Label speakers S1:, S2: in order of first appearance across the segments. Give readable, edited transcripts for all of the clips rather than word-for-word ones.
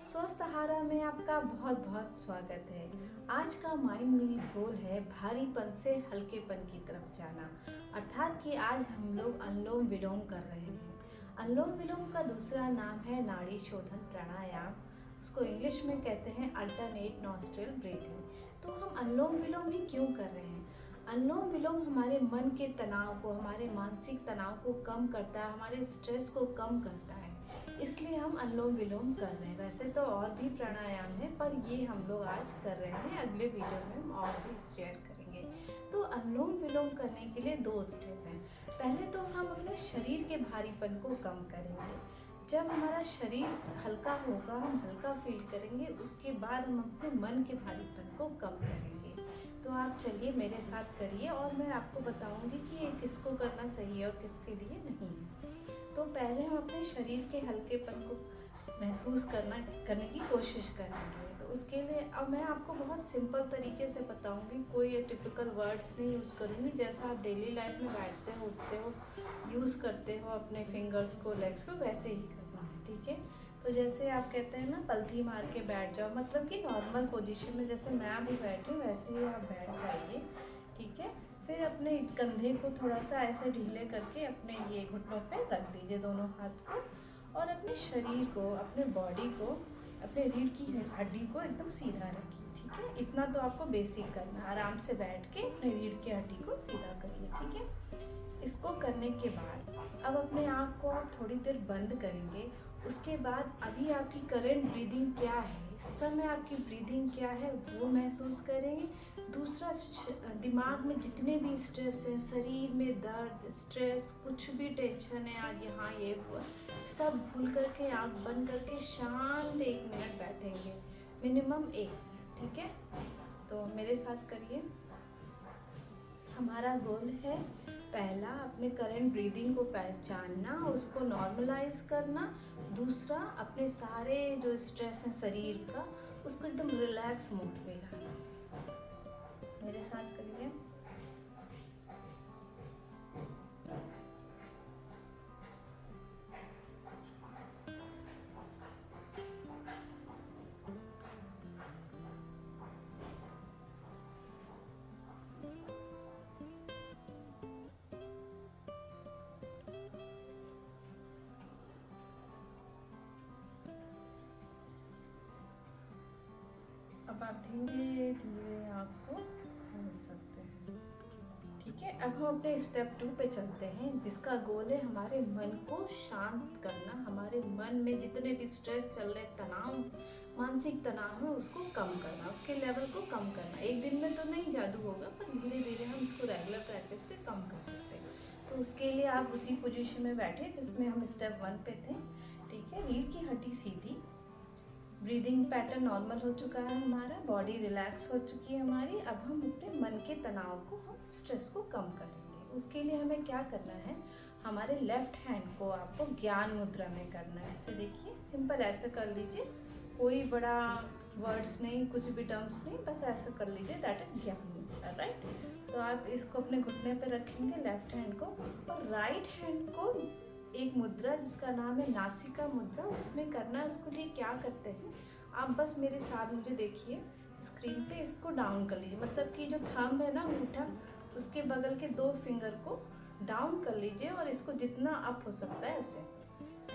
S1: स्वस्थ आहार में आपका बहुत बहुत स्वागत है। आज का माइंड मील गोल है भारीपन से हल्केपन की तरफ जाना, अर्थात कि आज हम लोग अनुलोम विलोम कर रहे हैं। अनुलोम विलोम का दूसरा नाम है नाड़ी शोधन प्राणायाम। उसको इंग्लिश में कहते हैं अल्टरनेट नॉस्ट्रल ब्रीथिंग। तो हम अनुलोम विलोम ही क्यों कर रहे हैं? अनुलोम विलोम हमारे मन के तनाव को, हमारे मानसिक तनाव को कम करता है, हमारे स्ट्रेस को कम करता है, इसलिए हम अनुलोम विलोम कर रहे हैं। वैसे तो और भी प्राणायाम है, पर ये हम लोग आज कर रहे हैं। अगले वीडियो में हम और भी शेयर करेंगे। तो अनुलोम विलोम करने के लिए 2 स्टेप हैं। पहले तो हम अपने शरीर के भारीपन को कम करेंगे। जब हमारा शरीर हल्का होगा, हम हल्का फील करेंगे, उसके बाद हम अपने मन के भारीपन को कम करेंगे। तो आप चलिए मेरे साथ करिए और मैं आपको बताऊंगी कि ये किसको करना सही है और किसके लिए नहीं है। तो पहले हम अपने शरीर के हल्केपन को महसूस करने की कोशिश करेंगे। तो उसके लिए अब मैं आपको बहुत सिंपल तरीके से बताऊंगी, कोई टिपिकल वर्ड्स नहीं यूज़ करूंगी। जैसा आप डेली लाइफ में बैठते हो, उठते हो, यूज़ करते हो अपने फिंगर्स को, लेग्स को, वैसे ही करना है, ठीक है। तो जैसे आप कहते हैं ना, पलथी मार के बैठ जाओ, मतलब कि नॉर्मल पोजीशन में जैसे मैं अभी बैठी हूँ वैसे ही आप बैठ जाइए, ठीक है। फिर अपने कंधे को थोड़ा सा ऐसे ढीले करके अपने ये घुटनों पे रख दीजिए, दोनों हाथ को, और अपने शरीर को, अपने बॉडी को, अपने रीढ़ की हड्डी को एकदम सीधा रखिए, ठीक है। इतना तो आपको बेसिक करना है। आराम से बैठ के अपने रीढ़ की हड्डी को सीधा करिए, ठीक है। इसको करने के बाद अब अपने आँख को आप थोड़ी देर बंद करेंगे। उसके बाद अभी आपकी करंट ब्रीदिंग क्या है, इस समय आपकी ब्रीदिंग क्या है, वो महसूस करेंगे। दूसरा, दिमाग में जितने भी स्ट्रेस है, शरीर में दर्द, स्ट्रेस, कुछ भी टेंशन है, आज यहाँ ये हुआ, सब भूल करके आँख बंद करके शांत 1 मिनट बैठेंगे, मिनिमम 1 मिनट, ठीक है। तो मेरे साथ करिए। हमारा गोल है, पहला अपने करंट ब्रीदिंग को पहचानना, उसको नॉर्मलाइज करना। दूसरा, अपने सारे जो स्ट्रेस है शरीर का, उसको एकदम रिलैक्स मूड में लाना। मेरे साथ करिए। अब आप धीरे धीरे आँख को खोल सकते हैं, ठीक है। अब हम अपने स्टेप 2 पे चलते हैं, जिसका गोल है हमारे मन को शांत करना। हमारे मन में जितने भी स्ट्रेस चल रहे, तनाव, मानसिक तनाव है, उसको कम करना, उसके लेवल को कम करना। एक दिन में तो नहीं जादू होगा, पर धीरे धीरे हम इसको रेगुलर प्रैक्टिस पे कम कर सकते हैं। तो उसके लिए आप उसी पोजीशन में बैठे जिसमें हम स्टेप 1 पे थे, ठीक है। रीढ़ की हड्डी सीधी, ब्रीदिंग पैटर्न नॉर्मल हो चुका है, हमारा बॉडी रिलैक्स हो चुकी है हमारी। अब हम अपने मन के तनाव को, हम स्ट्रेस को कम करेंगे। उसके लिए हमें क्या करना है, हमारे लेफ्ट हैंड को आपको ज्ञान मुद्रा में करना है। ऐसे देखिए, सिंपल ऐसे कर लीजिए, कोई बड़ा वर्ड्स नहीं, कुछ भी टर्म्स नहीं, बस ऐसे कर लीजिए, दैट इज ज्ञान मुद्रा, राइट। तो आप इसको अपने घुटने पर रखेंगे, लेफ्ट हैंड को, और राइट हैंड को एक मुद्रा जिसका नाम है नासिका मुद्रा, उसमें करना है। उसके लिए क्या करते हैं, आप बस मेरे साथ मुझे देखिए स्क्रीन पे, इसको डाउन कर लीजिए, मतलब कि जो थंब है ना अंगूठा, उसके बगल के 2 फिंगर को डाउन कर लीजिए, और इसको जितना अप हो सकता है ऐसे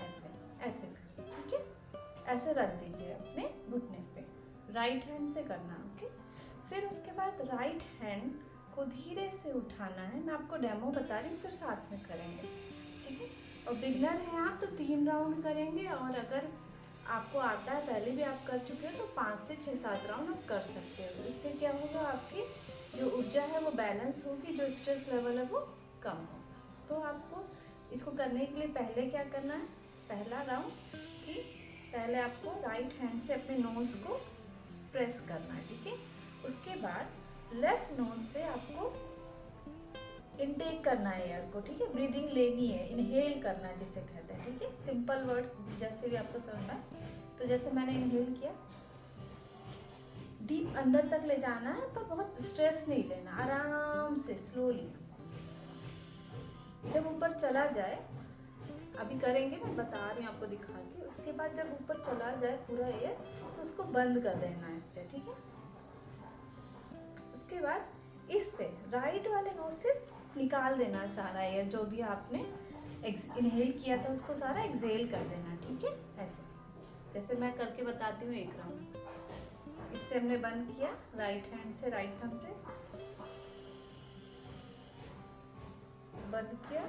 S1: ऐसे ऐसे कर, ठीक है। ऐसे रख दीजिए अपने घुटने पे, राइट हैंड से करना, ओके। फिर उसके बाद राइट हैंड को धीरे से उठाना है। मैं आपको डेमो बता रही हूँ, फिर साथ में करेंगे, ठीक है। और बिगनर हैं आप तो 3 राउंड करेंगे, और अगर आपको आता है, पहले भी आप कर चुके हो, तो 5 से 6-7 राउंड आप कर सकते हो। इससे क्या होगा, आपकी जो ऊर्जा है वो बैलेंस होगी, जो स्ट्रेस लेवल है वो कम होगा। तो आपको इसको करने के लिए पहले क्या करना है, पहला राउंड कि पहले आपको राइट हैंड से अपने नोज़ को प्रेस करना है, ठीक है। उसके बाद लेफ्ट नोज से आपको इनटेक करना है एयर को, ठीक है। ब्रीदिंग लेनी है, इनहेल करना है जिसे कहते हैं, ठीक है। सिंपल वर्ड्स जैसे भी आपको समझ में आए। तो जैसे मैंने इनहेल किया, डीप अंदर तक ले जाना है, पर बहुत स्ट्रेस नहीं लेना, आराम से स्लोली। जब ऊपर चला जाए, अभी करेंगे, मैं बता रही हूँ आपको दिखा के, उसके बाद जब ऊपर चला जाए पूरा एयर तो उसको बंद कर देना है इससे, ठीक है। उसके बाद इससे राइट वाले नोज से निकाल देना सारा एयर, जो भी आपने इनहेल किया था उसको सारा एक्सहेल कर देना, ठीक है। ऐसे जैसे मैं करके बताती हूँ एक राउंड। इससे हमने बंद किया राइट हैंड से, राइट थंब से बंद किया,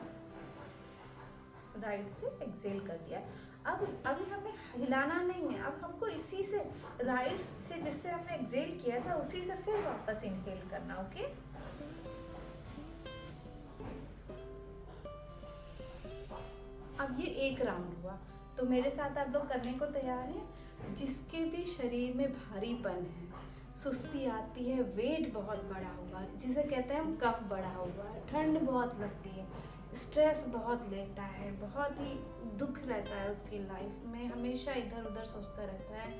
S1: राइट से एक्सहेल कर दिया। अब अभी हमें हिलाना नहीं है, अब हमको इसी से राइट से जिससे हमने एक्सहेल किया था उसी से फिर वापस इनहेल करना, ओके। अब ये एक राउंड हुआ, तो मेरे साथ आप लोग करने को तैयार हैं। जिसके भी शरीर में भारीपन है, सुस्ती आती है, वेट बहुत बढ़ा हुआ, जिसे कहते हैं हम कफ बढ़ा हुआ है, ठंड बहुत लगती है, स्ट्रेस बहुत लेता है, बहुत ही दुख रहता है उसकी लाइफ में, हमेशा इधर उधर सोचता रहता है,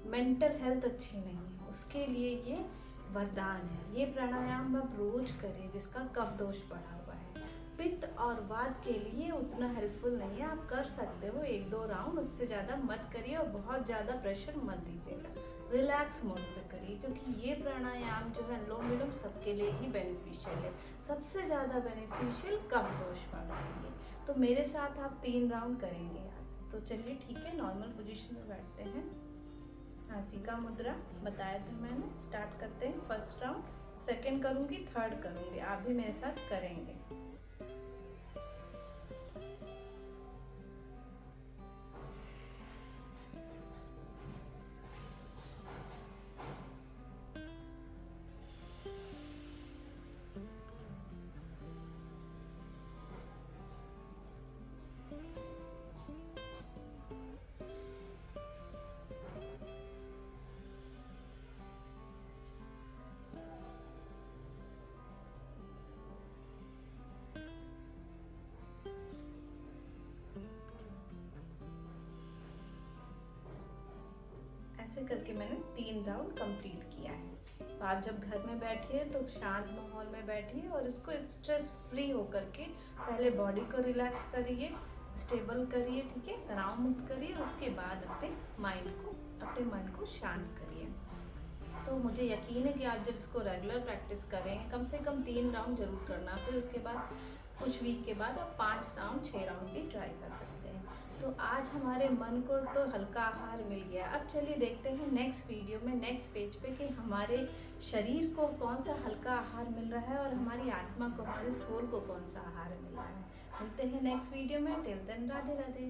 S1: मेंटल हेल्थ अच्छी नहीं है, उसके लिए ये वरदान है। ये प्राणायाम आप रोज करिए जिसका कफ दोष बढ़ा हुआ है। पित्त और वात के लिए उतना हेल्पफुल नहीं है, आप कर सकते हो 1-2 राउंड, उससे ज़्यादा मत करिए और बहुत ज़्यादा प्रेशर मत दीजिएगा। रिलैक्स मोड पे करिए, क्योंकि ये प्राणायाम जो है अनुलोम विलोम सबके लिए ही बेनिफिशियल है। सबसे ज़्यादा बेनिफिशियल कफ दोष वालों के लिए। तो मेरे साथ आप 3 राउंड करेंगे। तो चलिए ठीक है, नॉर्मल पोजीशन में बैठते हैं। नासिका मुद्रा बताया था मैंने। स्टार्ट करते हैं फर्स्ट राउंड, सेकेंड करूँगी, थर्ड करूँगी, आप भी मेरे साथ करेंगे। ऐसे करके मैंने 3 राउंड कंप्लीट किया है। तो आप जब घर में बैठिए तो शांत माहौल में बैठिए और इसको स्ट्रेस फ्री होकर के पहले बॉडी को रिलैक्स करिए, स्टेबल करिए, ठीक है, तनाव मुक्त करिए। उसके बाद अपने माइंड को, अपने मन को शांत करिए। तो मुझे यकीन है कि आप जब इसको रेगुलर प्रैक्टिस करेंगे, कम से कम 3 राउंड जरूर करना, फिर उसके बाद कुछ वीक के बाद आप 5 राउंड 6 राउंड भी ट्राई कर सकते हैं। तो आज हमारे मन को तो हल्का आहार मिल गया। अब चलिए देखते हैं नेक्स्ट वीडियो में, नेक्स्ट पेज पे, कि हमारे शरीर को कौन सा हल्का आहार मिल रहा है और हमारी आत्मा को, हमारे सोल को कौन सा आहार मिल रहा है। मिलते हैं नेक्स्ट वीडियो में। Till then Radhe Radhe.